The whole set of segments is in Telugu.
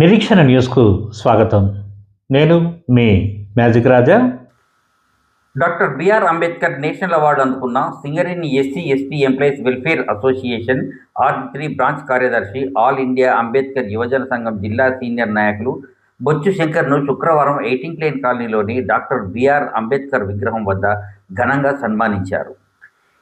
నిరీక్షణ న్యూస్కు స్వాగతం. నేను మీ magic Raja. Doctor BR Ambedkar national award అందుకున్న Singareni SC ST employees welfare association R3 branch కార్యదర్శి, ఆల్ ఇండియా అంబేద్కర్ యువజన సంఘం జిల్లా సీనియర్ నాయకులు బొచ్చు శంకర్ను శుక్రవారం 18 లేన్ కాలనీలోని డాక్టర్ బిఆర్ అంబేద్కర్ విగ్రహం వద్ద ఘనంగా సన్మానించారు.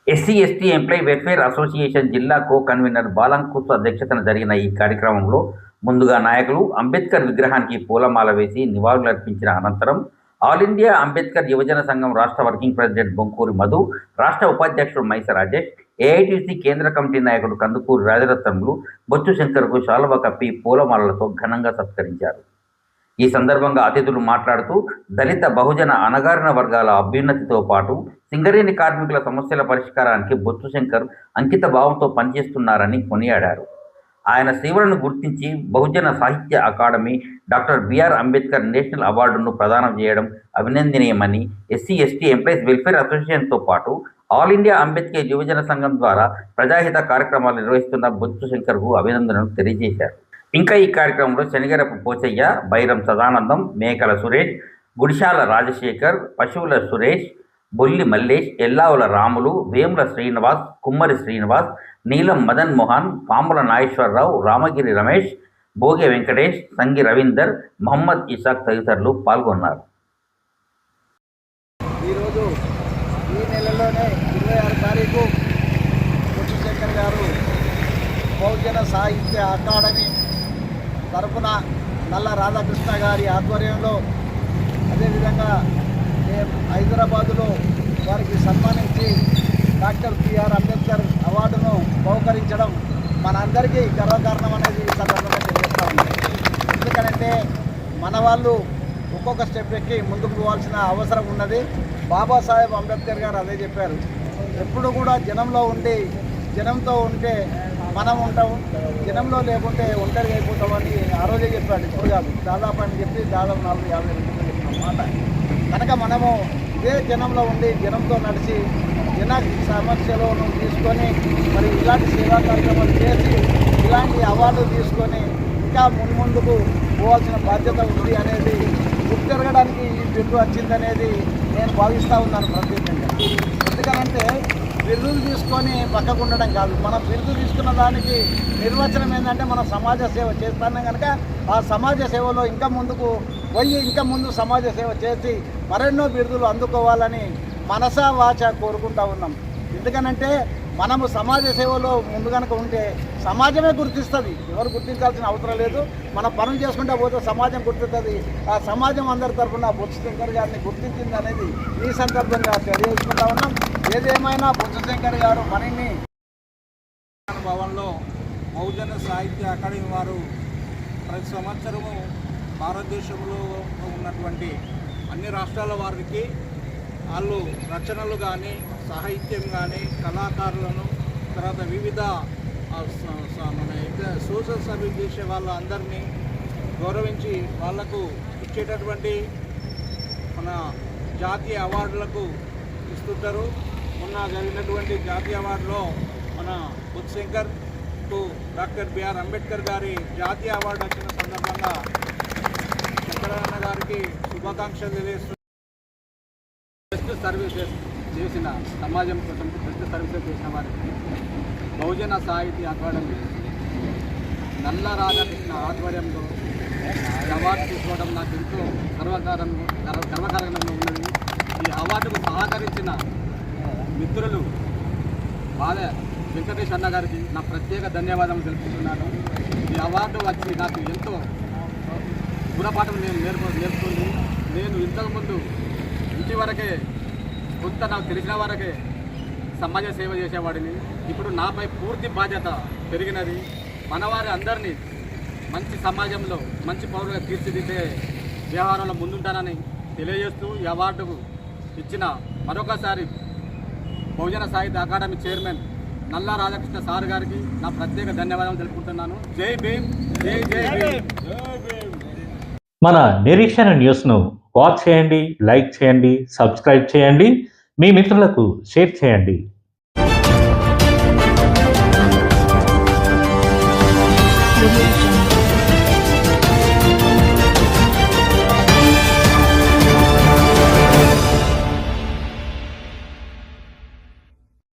SC ST employee welfare association జిల్లా కో కన్వీనర్ బాలంకుస్ అధ్యక్షతన జరిగిన ఈ కార్యక్రమంలో ముందుగా నాయకులు అంబేద్కర్ విగ్రహానికి పూలమాల వేసి నివాళులర్పించిన అనంతరం ఆల్ ఇండియా అంబేద్కర్ యువజన సంఘం రాష్ట్ర వర్కింగ్ ప్రెసిడెంట్ బొంకూరి మధు, రాష్ట్ర ఉపాధ్యక్షుడు మైస రాజేష్, ఏఐటీసీ కేంద్ర కమిటీ నాయకుడు కందుకూరి రాజరత్నములు బొచ్చు శంకర్కు శాలువ కప్పి పూలమాలలతో ఘనంగా సత్కరించారు. ఈ సందర్భంగా అతిథులు మాట్లాడుతూ దళిత, బహుజన, అణగారిన వర్గాల అభ్యున్నతితో పాటు సింగరేణి కార్మికుల సమస్యల పరిష్కారానికి బొచ్చు శంకర్ అంకిత భావంతో పనిచేస్తున్నారని కొనియాడారు. ఆయన సేవలను గుర్తించి Bahujan Sahitya Akademi doctor BR Ambedkar national అవార్డును ప్రదానం చేయడం అభినందనీయమని ఎస్సీ ఎస్టీ ఎంప్లాయీస్ వెల్ఫేర్ అసోసియేషన్తో పాటు ఆల్ ఇండియా అంబేద్కర్ యువజన సంఘం ద్వారా ప్రజాహిత కార్యక్రమాలు నిర్వహిస్తున్న బొచ్చు శంకర్కు అభినందనలు తెలియజేశారు. ఇంకా ఈ కార్యక్రమంలో శనిగరపు పోచయ్య, బైరం సదానందం, మేకల సురేష్, గుడిశాల రాజశేఖర్, పశువుల సురేష్, బొల్లి మల్లేష్, ఎల్లావుల రాములు, వేముల శ్రీనివాస్, కుమ్మరి శ్రీనివాస్, నీలం మదన్ మోహన్, పాముల నాగేశ్వరరావు, రామగిరి రమేష్, భోగే వెంకటేష్, సంగి రవీందర్, మహమ్మద్ ఇసాక్ తదితరులు పాల్గొన్నారు. ఈరోజు ఈ నెలలోనే 26 తారీఖు బొచ్చు శంకర్ గారు బహుజన సాహిత్య అకాడమీ తరఫున నల్ల రాధాకృష్ణ గారి ఆధ్వర్యంలో, అదేవిధంగా హైదరాబాదులో వారికి సన్మానించి డాక్టర్ బిఆర్ అంబేద్కర్ అవార్డును బహుకరించడం మనందరికీ గర్వకారణం అనేది ఈ సందర్భంగా తెలియజేస్తూ ఉంది. ఎందుకంటే మన వాళ్ళు ఒక్కొక్క స్టెప్ ఎక్కి ముందుకు పోవాల్సిన అవసరం ఉన్నది. బాబాసాహెబ్ అంబేద్కర్ గారు అదే చెప్పారు, ఎప్పుడు కూడా జనంలో ఉండి జనంతో ఉంటే మనం ఉంటాం, జనంలో లేకుంటే ఒంటరిగా అయిపోతామని ఆ రోజే చెప్పాడు. ఇప్పుడు కాదు, దాదాపు అని చెప్పి దాదాపు 40-50 రోజులు చెప్పిన మాట. కనుక మనము ఇదే జనంలో ఉండి జనంతో నడిచి జన సమస్యలను తీసుకొని మరి ఇలాంటి సేవా కార్యక్రమాలు చేసి ఇలాంటి అవార్డు తీసుకొని ఇంకా ముందుకు పోవాల్సిన బాధ్యత ఉంది అనేది గుర్తిరగడానికి ఈ బిరుదు వచ్చిందనేది నేను భావిస్తూ ఉన్నాను ప్రత్యేకంగా. ఎందుకనంటే బిరుదులు తీసుకొని పక్కకు ఉండడం కాదు, మనం బిరుదు తీసుకున్న దానికి నిర్వచనం ఏంటంటే మనం సమాజ సేవ చేస్తున్నాం కనుక ఆ సమాజ సేవలో ఇంకా ముందుకు పోయి ఇంకా ముందు సమాజ సేవ చేసి మరెన్నో బిరుదులు అందుకోవాలని మనసా వాచ కోరుకుంటూ ఉన్నాం. ఎందుకనంటే మనము సమాజ సేవలో ముందు కనుక ఉంటే సమాజమే గుర్తిస్తుంది, ఎవరు గుర్తించాల్సిన అవసరం లేదు. మనం పనులు చేసుకుంటూ పోతే సమాజం గుర్తిస్తుంది. ఆ సమాజం అందరి తరఫున బొచ్చు శంకర్ గారిని గుర్తించింది అనేది ఈ సందర్భంగా తెలియజేసుకుంటా ఉన్నాం. ఏదేమైనా బొచ్చు శంకర్ గారు మరిన్ని భవన్లో బహుజన సాహిత్య అకాడమీ వారు ప్రతి సంవత్సరము భారతదేశంలో ఉన్నటువంటి అన్ని రాష్ట్రాల వారికి వాళ్ళు రచనలు కానీ, సాహిత్యం కానీ, కళాకారులను, తర్వాత వివిధ మన సోషల్ సర్వీస్ చేసే వాళ్ళందరినీ గౌరవించి వాళ్లకు ఇచ్చేటటువంటి మన జాతీయ అవార్డులకు ఇస్తుంటారు. మొన్న జరిగినటువంటి జాతీయ అవార్డులో మన బొచ్చు శంకర్కు డాక్టర్ బిఆర్ అంబేద్కర్ గారి జాతీయ అవార్డు వచ్చిన సందర్భంగా శంకరన్న గారికి శుభాకాంక్షలు తెలియజేస్తున్నారు. బెస్ట్ సర్వీసెస్ చేసిన, సమాజం కోసం బెస్ట్ సర్వీసెస్ చేసిన వారికి బహుజన సాహిత్య అకాడమీ నల్ల రాధాకృష్ణ ఆధ్వర్యంలో అవార్డు తీసుకోవడం నాకు ఎంతో గర్వకారణంగా ఉన్నది. ఈ అవార్డుకు సహకరించిన మిత్రులు వెంకటేష్ అన్న గారికి నా ప్రత్యేక ధన్యవాదాలు తెలుపుతున్నాను. ఈ అవార్డు వచ్చి నాకు ఎంతో గుణపాఠం నేర్పుతుంది. నేను ఇంతకుముందు ఇంటి వరకే కొంత నాకు తెలిసిన వరకే సమాజ సేవ చేసేవాడిని. ఇప్పుడు నాపై పూర్తి బాధ్యత పెరిగినది. మనవారి అందరినీ మంచి సమాజంలో మంచి పౌరులుగా తీర్చిదిద్దే వ్యవహారంలో ముందుంటానని తెలియజేస్తూ ఈ అవార్డుకు ఇచ్చిన మరొకసారి బహుజన సాహిత్య అకాడమీ చైర్మన్ నల్ల రాధాకృష్ణ సార్ గారికి నా ప్రత్యేక ధన్యవాదాలు తెలుపుకుంటున్నాను. జై భీమ్, జై జై భీమ్. మన నిరీక్షణ న్యూస్ను వాచ్ చేయండి, లైక్ చేయండి, సబ్స్క్రైబ్ చేయండి, మీ మిత్రులకు షేర్ చేయండి. Thank you.